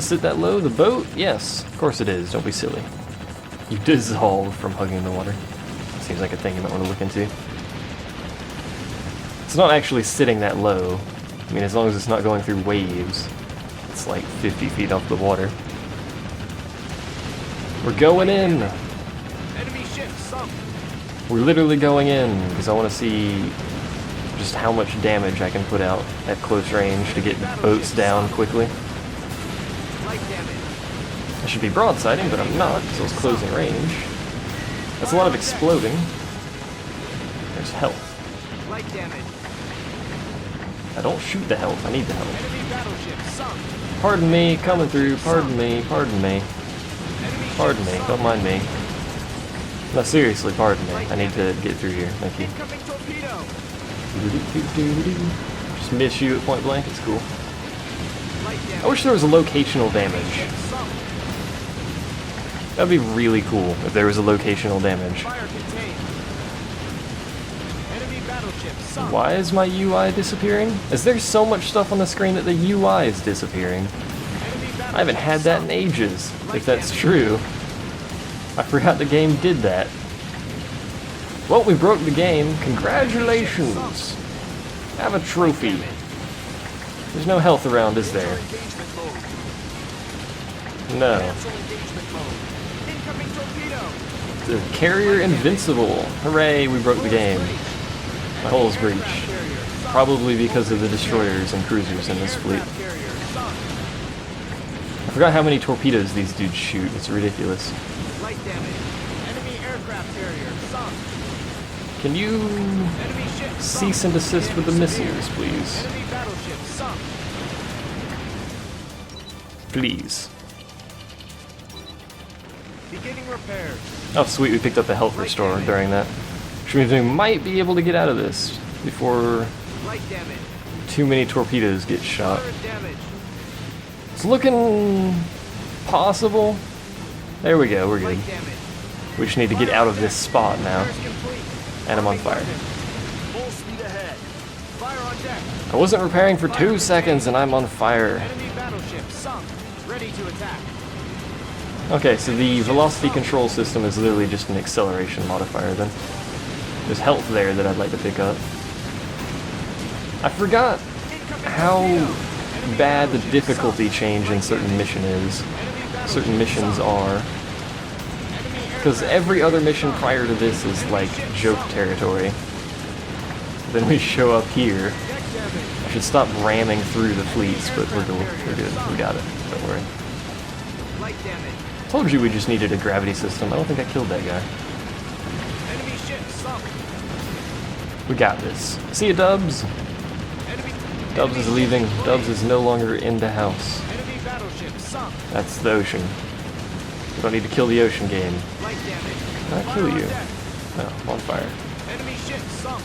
to sit that low? The boat? Yes, of course it is. Don't be silly. You dissolve from hugging the water. Seems like a thing you might want to look into. It's not actually sitting that low. I mean, as long as it's not going through waves. It's like 50 feet off the water. We're going in! Enemy ship sunk. We're literally going in, because I want to see just how much damage I can put out at close range to get boats down quickly. Light damage. I should be broadsiding, but I'm not, so it's closing range. That's a lot of exploding. There's health. Light damage. I don't shoot the health, I need the health. Enemy battleship sunk. Pardon me, coming through, pardon me, pardon me. Pardon me, don't mind me. No, seriously, pardon me. I need to get through here, thank you. Incoming torpedo. Just miss you at point blank, it's cool. Light damage. I wish there was a locational damage. Sunk. That'd be really cool if there was a locational damage. Fire contained. Enemy battleship sunk. Why is my UI disappearing? Is there so much stuff on the screen that the UI is disappearing? I haven't had that in ages, if that's true. I forgot the game did that. Well, we broke the game. Congratulations! Have a trophy. There's no health around, is there? No. Incoming torpedo. The carrier invincible. Hooray, we broke the game. My hull's breached. Probably because of the destroyers and cruisers in this fleet. Carrier sunk. I forgot how many torpedoes these dudes shoot. It's ridiculous. Light damage. Enemy aircraft carrier sunk. Can you Enemy ship sunk. cease and desist with the missiles, please? Enemy battleship sunk. Please. Beginning repairs. Oh, sweet, we picked up the health restore during that. Which means we might be able to get out of this before Light damage. too many torpedoes get shot. Turret damage. It's looking possible. There we go, we're good. Light damage. We just need to get out of this spot now. Repairs complete. And I'm on fire. Full speed ahead. Fire on deck. I wasn't repairing for 2 seconds and I'm on fire. Enemy battleship sunk. Ready to attack. Okay, so the velocity control system is literally just an acceleration modifier then. There's health there that I'd like to pick up. I forgot how bad the difficulty change in certain missions are. Because every other mission prior to this is like joke territory. Then we show up here. I should stop ramming through the fleets, but we're good. We're good. We got it. Don't worry. Light damage. Told you we just needed a gravity system. I don't think I killed that guy. Enemy ship sunk. We got this. See you, Dubs. Enemy. Dubs is leaving. Dubs is no longer in the house. Enemy battleship sunk. That's the ocean. We don't need to kill the ocean game. Light damage. I'll kill you. No, I'm on fire. Enemy ship sunk.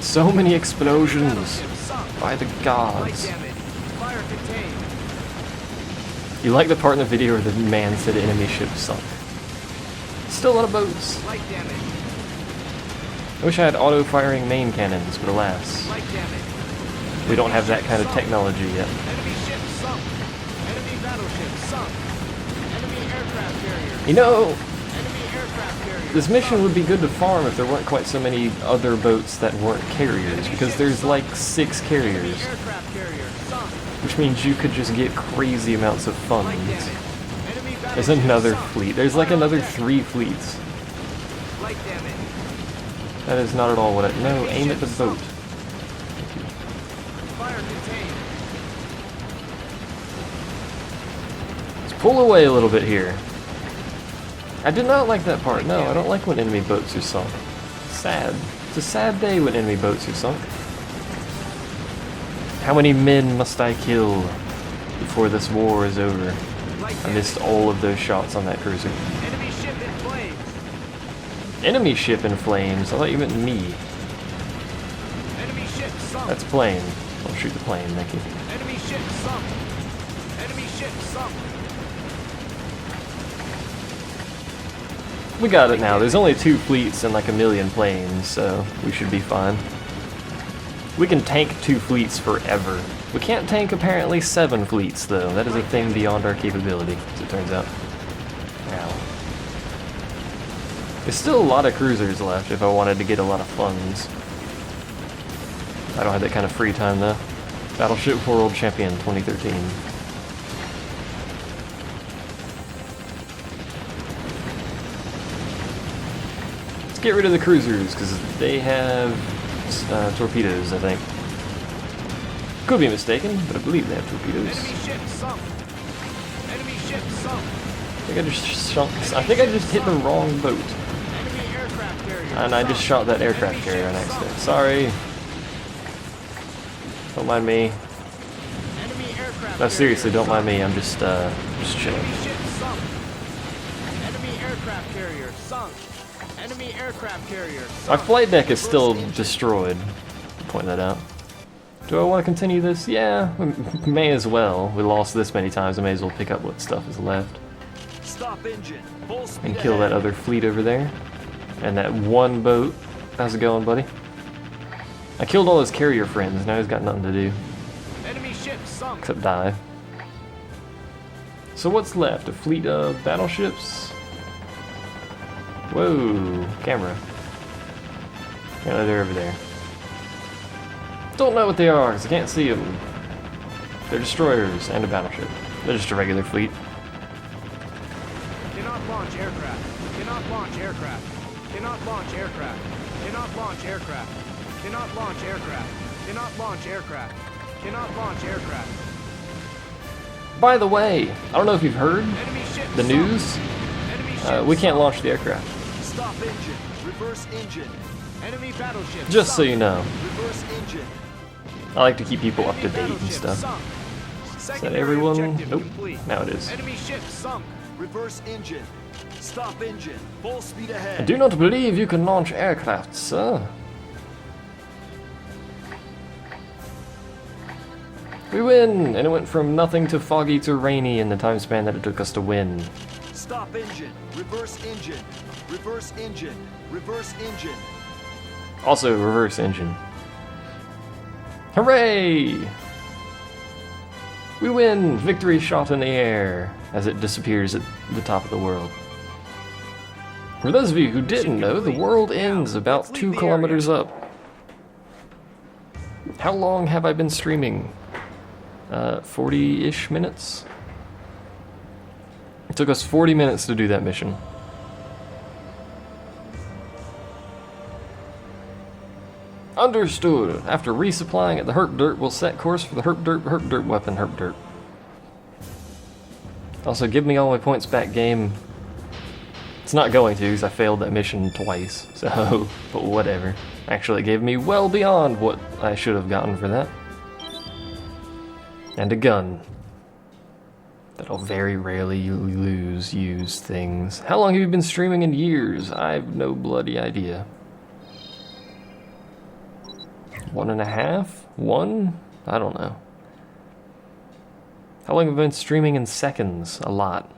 So many explosions. Battleship sunk. By the Light gods. damage. Fire contained. You like the part in the video where the man said enemy ship sunk. Still a lot of boats. Light damage. I wish I had auto-firing main cannons, but alas, Light damage. we don't have that kind of technology yet. Enemy ship sunk. Enemy battleship sunk. Enemy aircraft carrier. You know, Enemy aircraft carrier. this mission would be good to farm if there weren't quite so many other boats that weren't carriers, because there's like 6 carriers, Aircraft carrier sunk. which means you could just get crazy amounts of Light funds. damage. Enemy There's battleship another sunk. fleet. There's like another 3 fleets. Light damage. That is not at all what I... No, aim at the boat. Fire contained. Let's pull away a little bit here. I did not like that part. No, I don't like when enemy boats are sunk. Sad. It's a sad day when enemy boats are sunk. How many men must I kill before this war is over? I missed all of those shots on that cruiser. Enemy ship in flames. Enemy ship in flames? I thought you meant me. Enemy ship sunk. That's plane. Don't shoot the plane, thank you. Enemy ship sunk. Enemy ship sunk. We got it now. There's only 2 fleets and like a million planes, so we should be fine. We can tank 2 fleets forever. We can't tank apparently 7 fleets, though. That is a thing beyond our capability, as it turns out. Ow. There's still a lot of cruisers left if I wanted to get a lot of funds. I don't have that kind of free time, though. Battleship World Champion 2013. Let's get rid of the cruisers, because they have torpedoes, I think. Could be mistaken, but I believe they have torpedoes. Enemy ship sunk. Enemy ship sunk. I think I just hit the wrong boat. Enemy aircraft carrier. And I just shot that aircraft carrier on accident. Sorry. Don't mind me. Enemy aircraft No, seriously, don't mind me. I'm just chilling. Enemy ship sunk. Enemy aircraft carrier sunk. Enemy aircraft carrier My sunk. flight deck is still Reverse engine. destroyed. Point that out. Do I want to continue this? Yeah, we may as well. We lost this many times. I may as well pick up what stuff is left. Stop engine. Full speed And kill that other fleet over there. And that one boat. How's it going, buddy? I killed all his carrier friends. Now he's got nothing to do. Enemy ship sunk. Except dive. So what's left? A fleet of battleships? Whoa, camera. Apparently they're over there. Don't know what they are because I can't see them. They're destroyers and a battleship. They're just a regular fleet. Cannot launch aircraft. Cannot launch aircraft. Cannot launch aircraft. Cannot launch aircraft. Cannot launch aircraft. Cannot launch aircraft. Cannot launch aircraft. By the way, I don't know if you've heard Enemy ship the sunk. news. Enemy ship We can't sunk. launch the aircraft. Stop engine. Reverse engine. Enemy battleship Just so sunk. you know. Reverse engine. I like to keep people up to Enemy date and battleship stuff. sunk. Is that Secondary everyone? objective Nope. complete. Now it is. Enemy ship sunk. Reverse engine. Stop engine. Full speed ahead. I do not believe you can launch aircraft, sir. We win! And it went from nothing to foggy to rainy in the time span that it took us to win. Stop engine. Reverse engine. Reverse engine. Reverse engine. Also, reverse engine. Hooray! We win! Victory shot in the air as it disappears at the top of the world. For those of you who didn't know, the world ends about 2 kilometers up. How long have I been streaming? 40-ish minutes? It took us 40 minutes to do that mission. Understood. After resupplying at the Herp Dirt, we'll set course for the Herp Dirt weapon, Herp Dirt. Also, give me all my points back, game. It's not going to, because I failed that mission twice, so, but whatever. Actually, it gave me well beyond what I should have gotten for that. And a gun. That'll very rarely use things. How long have you been streaming in years? I have no bloody idea. 1.5? 1? I don't know. How long have I been streaming in seconds? A lot.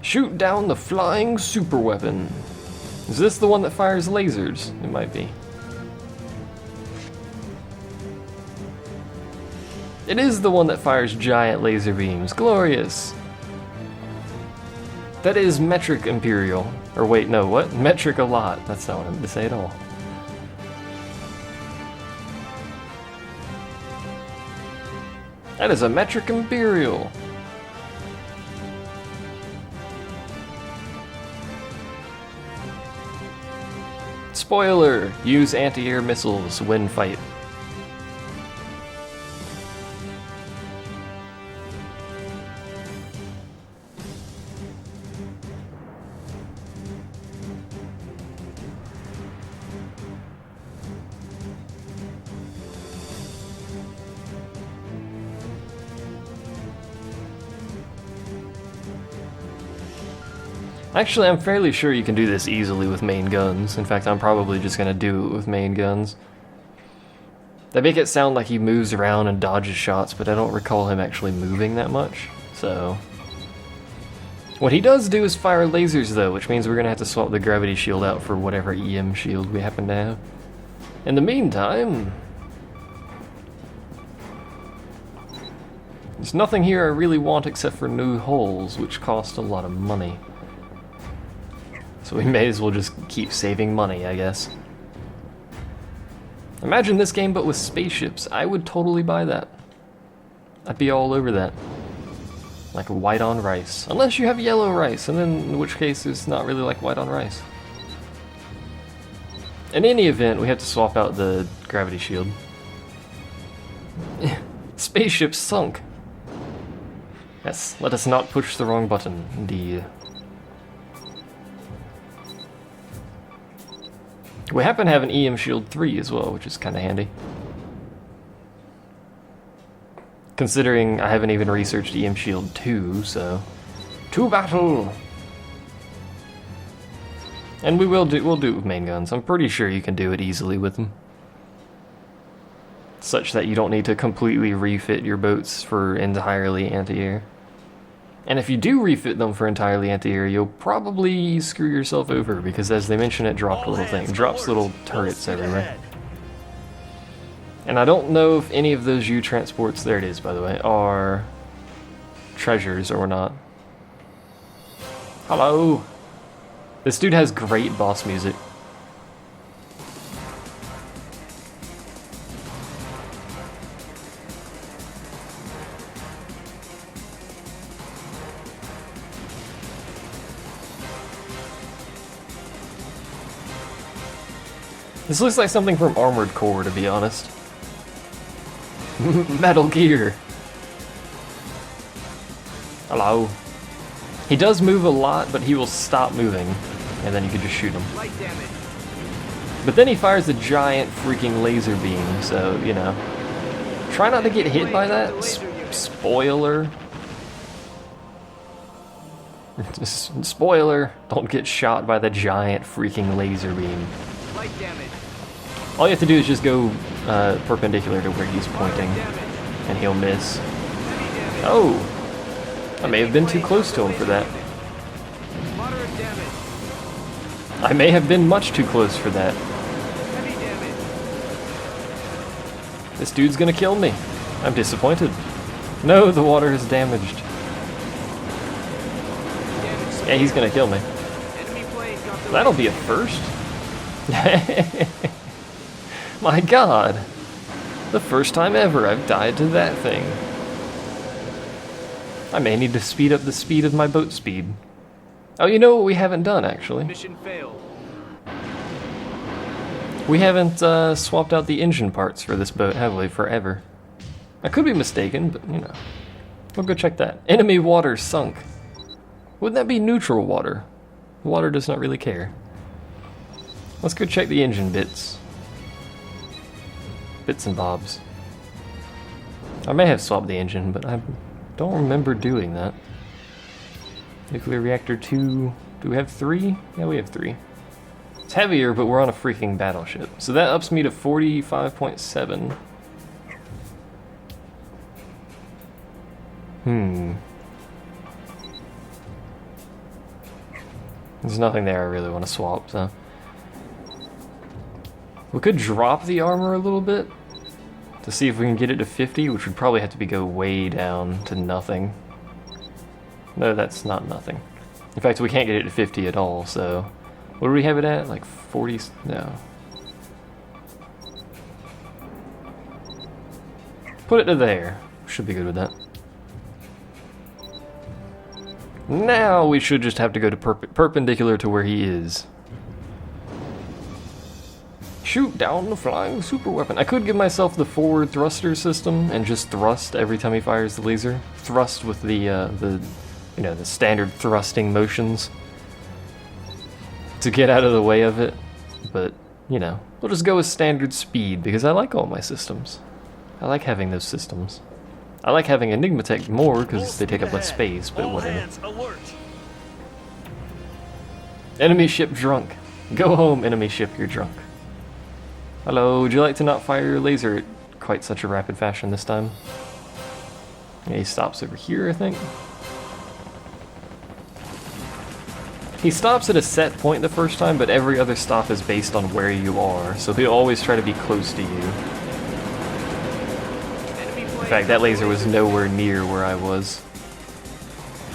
Shoot down the flying super weapon. Is this the one that fires lasers? It might be. It is the one that fires giant laser beams. Glorious. That is metric imperial. Or wait, no, what? Metric a lot. That's not what I meant to say at all. That is a metric imperial. Spoiler! Use anti-air missiles when fight. Actually, I'm fairly sure you can do this easily with main guns. In fact, I'm probably just gonna do it with main guns. They make it sound like he moves around and dodges shots, but I don't recall him actually moving that much, so... What he does do is fire lasers, though, which means we're going to have to swap the gravity shield out for whatever EM shield we happen to have. In the meantime, there's nothing here I really want except for new hulls, which cost a lot of money. So we may as well just keep saving money, I guess. Imagine this game but with spaceships. I would totally buy that. I'd be all over that. Like white on rice. Unless you have yellow rice, and then in which case it's not really like white on rice. In any event, we have to swap out the gravity shield. Spaceship sunk. Yes, let us not push the wrong button, indeed. We happen to have an EM shield 3 as well, which is kind of handy. Considering I haven't even researched EM Shield 2, so... To battle! And we'll do it with main guns. I'm pretty sure you can do it easily with them. Such that you don't need to completely refit your boats for entirely anti-air. And if you do refit them for entirely anti-air, you'll probably screw yourself over, because as they mention, it drops little turrets everywhere. And I don't know if any of those U-transports, there it is by the way, are treasures or not. Hello! This dude has great boss music. This looks like something from Armored Core, to be honest. Metal Gear. Hello. He does move a lot, but he will stop moving, and then you can just shoot him. But then he fires a giant freaking laser beam, so, you know. Try not to get hit by that. Spoiler. Spoiler, don't get shot by the giant freaking laser beam. All you have to do is just go perpendicular to where he's pointing, and he'll miss. Oh! I may have been too close to him for that. I may have been much too close for that. This dude's gonna kill me. I'm disappointed. No, the water is damaged. Yeah, he's gonna kill me. That'll be a first. My god. The first time ever I've died to that thing. I may need to speed up the speed of my boat speed. Oh, you know what we haven't done, actually? Mission failed. We haven't swapped out the engine parts for this boat, have we? Forever. I could be mistaken, but, you know. We'll go check that. Enemy water sunk. Wouldn't that be neutral water? Water does not really care. Let's go check the engine bits. Bits and bobs. I may have swapped the engine, but I don't remember doing that. Nuclear reactor 2. Do we have 3? Yeah, we have 3. It's heavier, but we're on a freaking battleship. So that ups me to 45.7. There's nothing there I really want to swap, so. We could drop the armor a little bit to see if we can get it to 50, which would probably have to go way down to nothing. No, that's not nothing. In fact, we can't get it to 50 at all, so... What do we have it at? Like 40? No. Put it to there. Should be good with that. Now we should just have to go to perpendicular to where he is. Shoot down the flying super weapon. I could give myself the forward thruster system and just thrust every time he fires the laser. Thrust with the you know, the standard thrusting motions to get out of the way of it. But, you know, we'll just go with standard speed because I like all my systems. I like having those systems. I like having Enigmatech more because they take up less space, but whatever. Enemy ship drunk. Go home, enemy ship, you're drunk. Hello, would you like to not fire your laser at quite such a rapid fashion this time? Yeah, he stops over here, I think. He stops at a set point the first time, but every other stop is based on where you are, so he'll always try to be close to you. In fact, that laser was nowhere near where I was.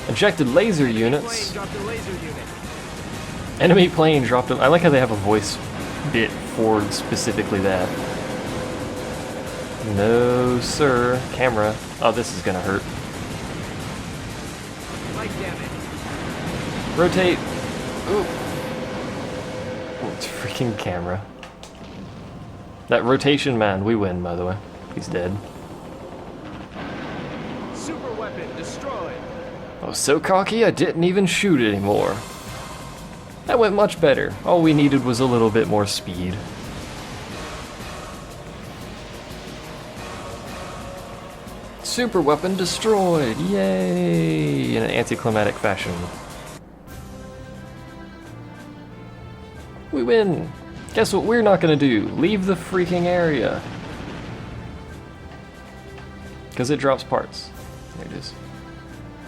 Ejected laser units. Enemy plane dropped them. I like how they have a voice bit for specifically that. No, sir. Camera. Oh, this is gonna hurt. Rotate. Ooh. Oh, it's freaking camera. That rotation, man, we win, by the way. He's dead. Super weapon destroyed. I was so cocky I didn't even shoot anymore. That went much better. All we needed was a little bit more speed. Super weapon destroyed! Yay! In an anticlimactic fashion. We win! Guess what we're not gonna do? Leave the freaking area. Because it drops parts. There it is.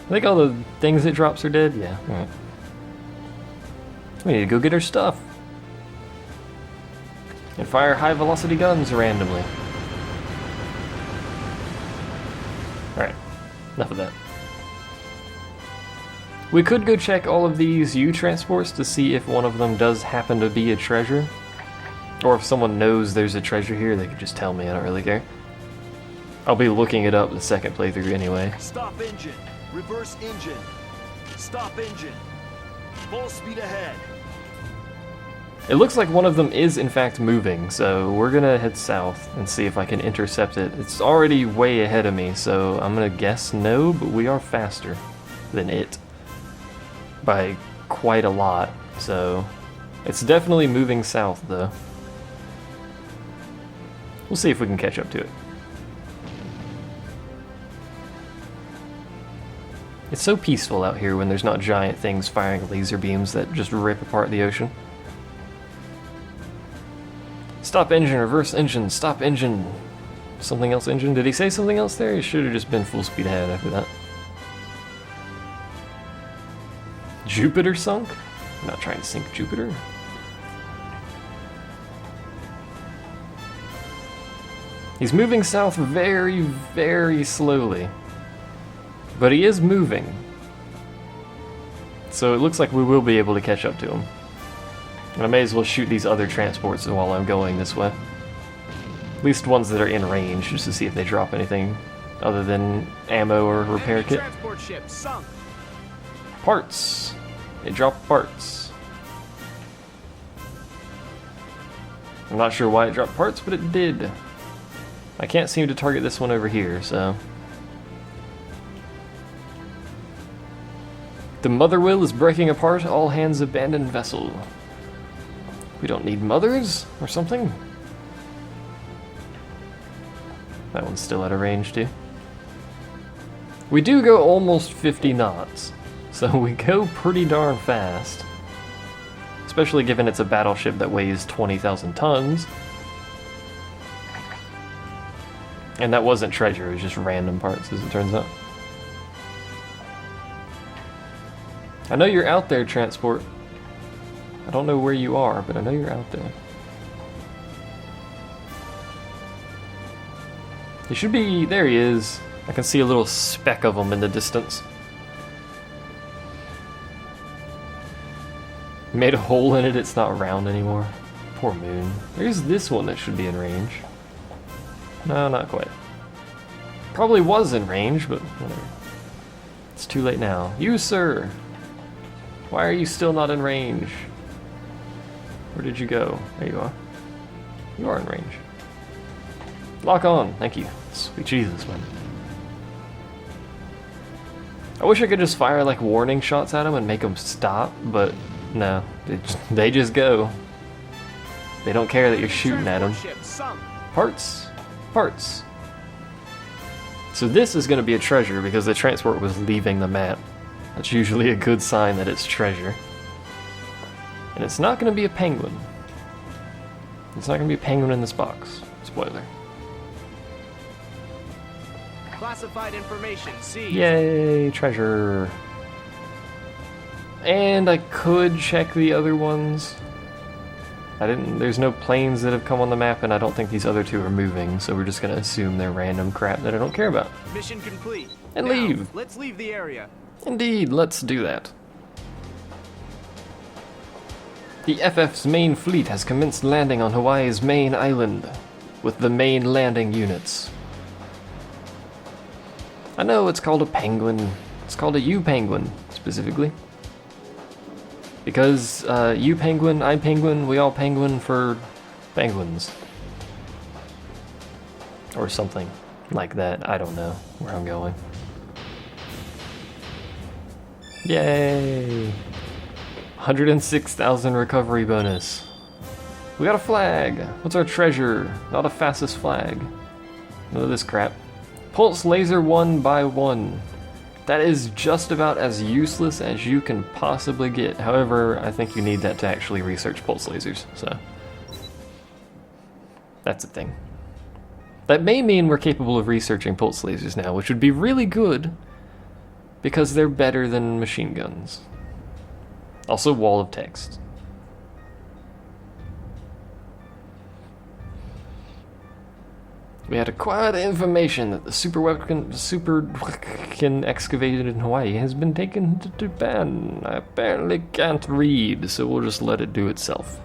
I think all the things it drops are dead? Yeah, alright. We need to go get our stuff. And fire high velocity guns randomly. Alright, enough of that. We could go check all of these U-transports to see if one of them does happen to be a treasure. Or if someone knows there's a treasure here, they could just tell me, I don't really care. I'll be looking it up the second playthrough anyway. Stop engine. Reverse engine. Stop engine. Full speed ahead. It looks like one of them is in fact moving, so we're gonna head south and see if I can intercept it. It's already way ahead of me, so I'm gonna guess no, but we are faster than it. By quite a lot, so it's definitely moving south though. We'll see if we can catch up to it. It's so peaceful out here when there's not giant things firing laser beams that just rip apart the ocean. Stop engine, reverse engine, stop engine. Something else engine? Did he say something else there? He should have just been full speed ahead after that. Jupiter sunk? I'm not trying to sink Jupiter. He's moving south very, very slowly. But he is moving. So it looks like we will be able to catch up to him. And I may as well shoot these other transports while I'm going this way. At least ones that are in range, just to see if they drop anything other than ammo or repair kit. Transport ship sunk. Parts! It dropped parts. I'm not sure why it dropped parts, but it did. I can't seem to target this one over here, so... The mother wheel is breaking apart, all hands abandon vessel. We don't need mothers, or something? That one's still out of range, too. We do go almost 50 knots, so we go pretty darn fast. Especially given it's a battleship that weighs 20,000 tons. And that wasn't treasure, it was just random parts, as it turns out. I know you're out there, transport. I don't know where you are, but I know you're out there. He should be... there he is. I can see a little speck of him in the distance. Made a hole in it, it's not round anymore. Poor moon. There's this one that should be in range. No, not quite. Probably was in range, but whatever. It's too late now. You, sir! Why are you still not in range? Where did you go? There you are. You are in range. Lock on. Thank you. Sweet Jesus, man. I wish I could just fire like warning shots at them and make them stop, but no. They just go. They don't care that you're shooting at them. Parts. Parts. So this is going to be a treasure because the transport was leaving the map. That's usually a good sign that it's treasure. And it's not going to be a penguin. It's not going to be a penguin in this box. Spoiler. Classified information, seized. Yay, treasure. And I could check the other ones. There's no planes that have come on the map, and I don't think these other two are moving, so we're just gonna assume they're random crap that I don't care about. Mission complete. And Now, leave. Let's leave the area. Indeed, let's do that. The FF's main fleet has commenced landing on Hawaii's main island, with the main landing units. I know it's called a penguin. It's called a U-penguin, specifically. Because, you penguin, I penguin, we all penguin for penguins. Or something like that. I don't know where I'm going. Yay! 106,000 recovery bonus. We got a flag! What's our treasure? Not a fastest flag. None of this crap. Pulse laser 1 by 1. That is just about as useless as you can possibly get. However, I think you need that to actually research pulse lasers, so. That's a thing. That may mean we're capable of researching pulse lasers now, which would be really good, because they're better than machine guns. Also, wall of text. We had acquired information that the super excavated in Hawaii has been taken to Japan. I apparently can't read, so we'll just let it do itself.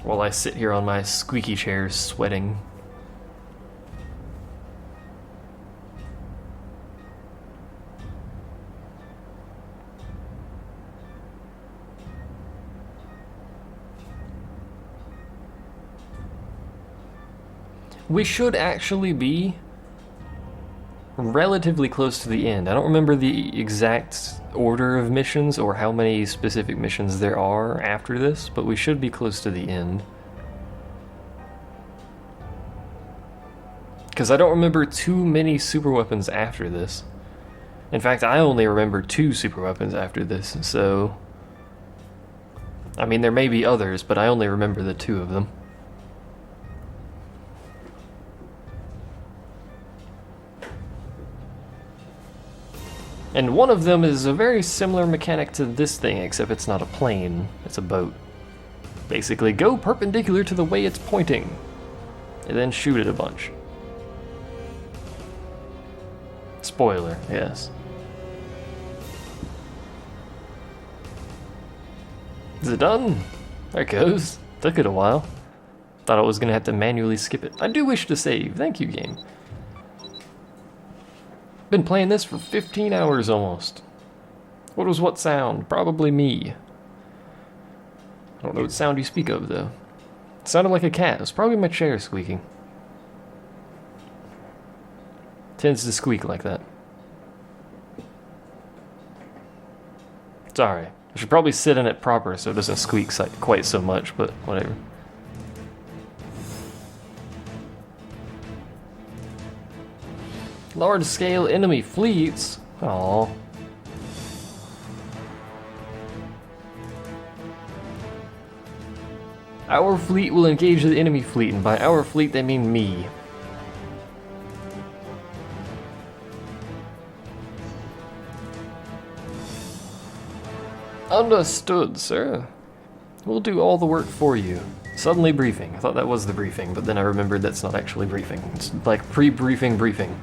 While I sit here on my squeaky chair sweating. We should actually be relatively close to the end. I don't remember the exact order of missions or how many specific missions there are after this, but we should be close to the end. Because I don't remember too many super weapons after this. In fact, I only remember 2 super weapons after this, so... I mean, there may be others, but I only remember the 2 of them. And one of them is a very similar mechanic to this thing, except it's not a plane, it's a boat. Basically, go perpendicular to the way it's pointing, and then shoot it a bunch. Spoiler, yes. Is it done? There it goes. Took it a while. Thought I was gonna have to manually skip it. I do wish to save. Thank you, game. Been playing this for 15 hours almost. What was what sound? Probably me. I don't know what sound you speak of, though. It sounded like a cat. It was probably my chair squeaking. Tends to squeak like that. Sorry. I should probably sit in it proper so it doesn't squeak quite so much, but whatever. Large-scale enemy fleets? Aww. Our fleet will engage the enemy fleet, and by our fleet they mean me. Understood, sir. We'll do all the work for you. Suddenly briefing. I thought that was the briefing, but then I remembered that's not actually briefing. It's like pre-briefing briefing.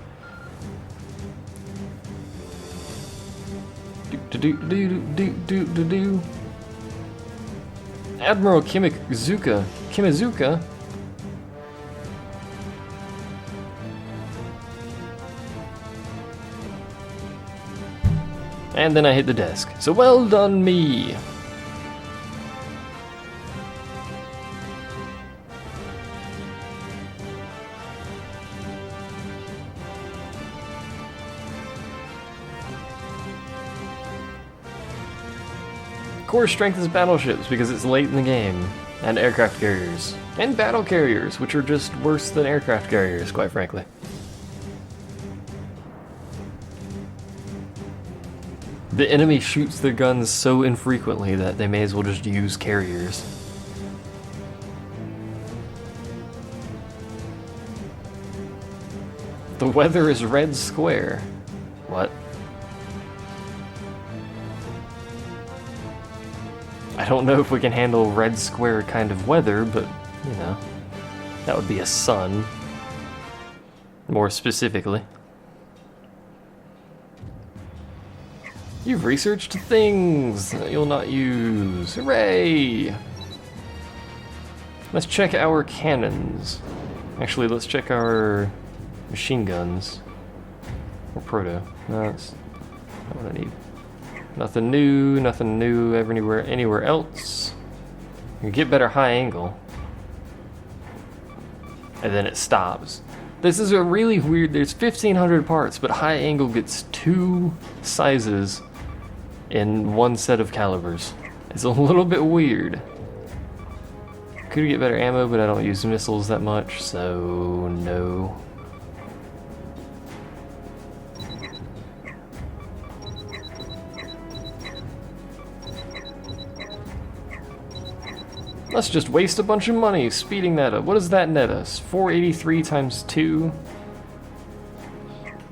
Do. Admiral Kimizuka? And then I hit the desk. So well done, me! Core strength is battleships because it's late in the game, and aircraft carriers, and battle carriers, which are just worse than aircraft carriers, quite frankly. The enemy shoots their guns so infrequently that they may as well just use carriers. The weather is red square. What? don't know if we can handle red square kind of weather, but, you know, that would be a sun, more specifically. You've researched things that you'll not use. Hooray! Let's check our cannons. Actually, let's check our machine guns. Or proto. No, that's not what I need. Nothing new anywhere else. You get better high angle. And then it stops. This is a really weird, there's 1,500 parts, but high angle gets 2 sizes in one set of calibers. It's a little bit weird. Could get better ammo, but I don't use missiles that much, so no. Let's just waste a bunch of money speeding that up. What does that net us? 483 times 2?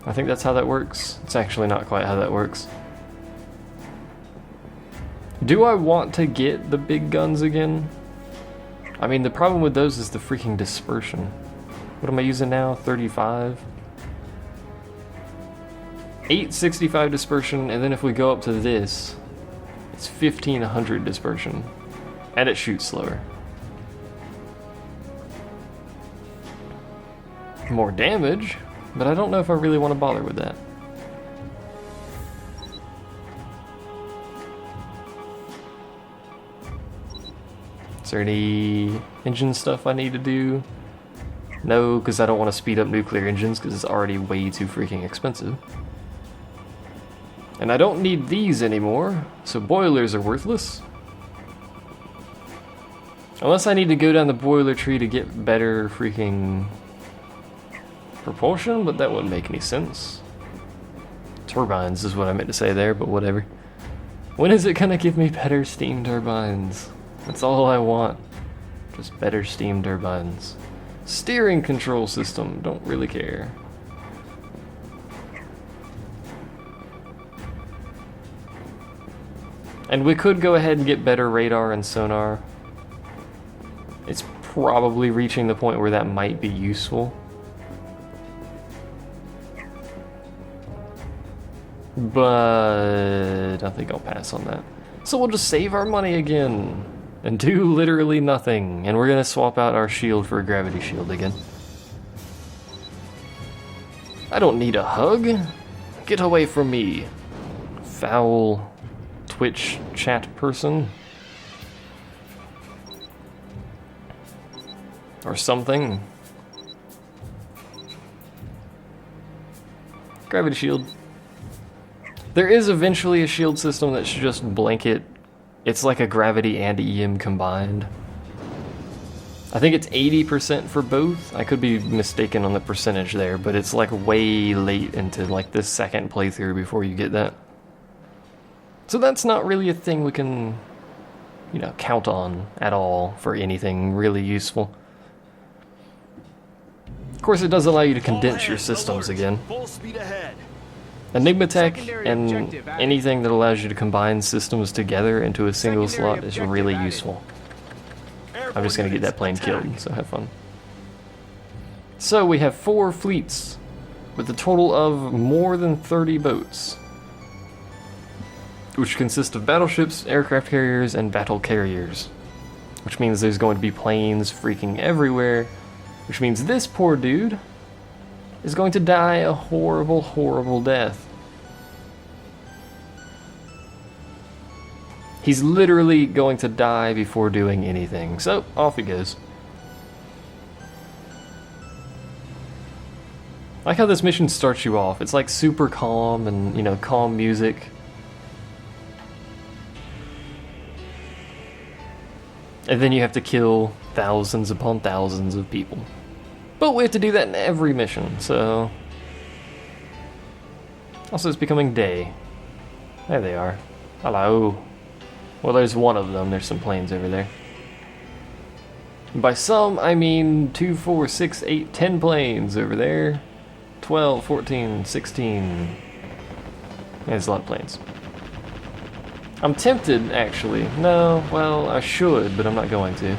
I think that's how that works. It's actually not quite how that works. Do I want to get the big guns again? I mean, the problem with those is the freaking dispersion. What am I using now? 35? 865 dispersion, and then if we go up to this, it's 1,500 dispersion. And it shoots slower. More damage, but I don't know if I really want to bother with that. Is there any engine stuff I need to do? No, because I don't want to speed up nuclear engines because it's already way too freaking expensive. And I don't need these anymore, so boilers are worthless. Unless I need to go down the boiler tree to get better freaking propulsion, but that wouldn't make any sense. Turbines is what I meant to say there, but whatever. When is it gonna give me better steam turbines? That's all I want. Just better steam turbines. Steering control system, don't really care. And we could go ahead and get better radar and sonar. It's probably reaching the point where that might be useful. But I think I'll pass on that. So we'll just save our money again and do literally nothing. And we're gonna swap out our shield for a gravity shield again. I don't need a hug. Get away from me, foul Twitch chat person. Or something. Gravity shield. There is eventually a shield system that should just blanket. It's like a gravity and EM combined. I think it's 80% for both. I could be mistaken on the percentage there, but it's like way late into like the second playthrough before you get that. So that's not really a thing we can, you know, count on at all for anything really useful. Of course, it does allow you to condense your systems again. Full speed ahead. Enigma Tech and anything that allows you to combine systems together into a single slot is really useful. I'm just gonna get that plane killed, so have fun. So we have 4 fleets with a total of more than 30 boats, which consist of battleships, aircraft carriers, and battle carriers. Which means there's going to be planes freaking everywhere. Which means this poor dude is going to die a horrible, horrible death. He's literally going to die before doing anything. So, off he goes. I like how this mission starts you off. It's like super calm and, you know, calm music. And then you have to kill thousands upon thousands of people. But we have to do that in every mission, so... Also, it's becoming day. There they are. Hello. Well, there's one of them. There's some planes over there. And by some, I mean 2, 4, 6, 8, 10 planes over there. 12, 14, 16. There's a lot of planes. I'm tempted, actually. No, well, I should, but I'm not going to.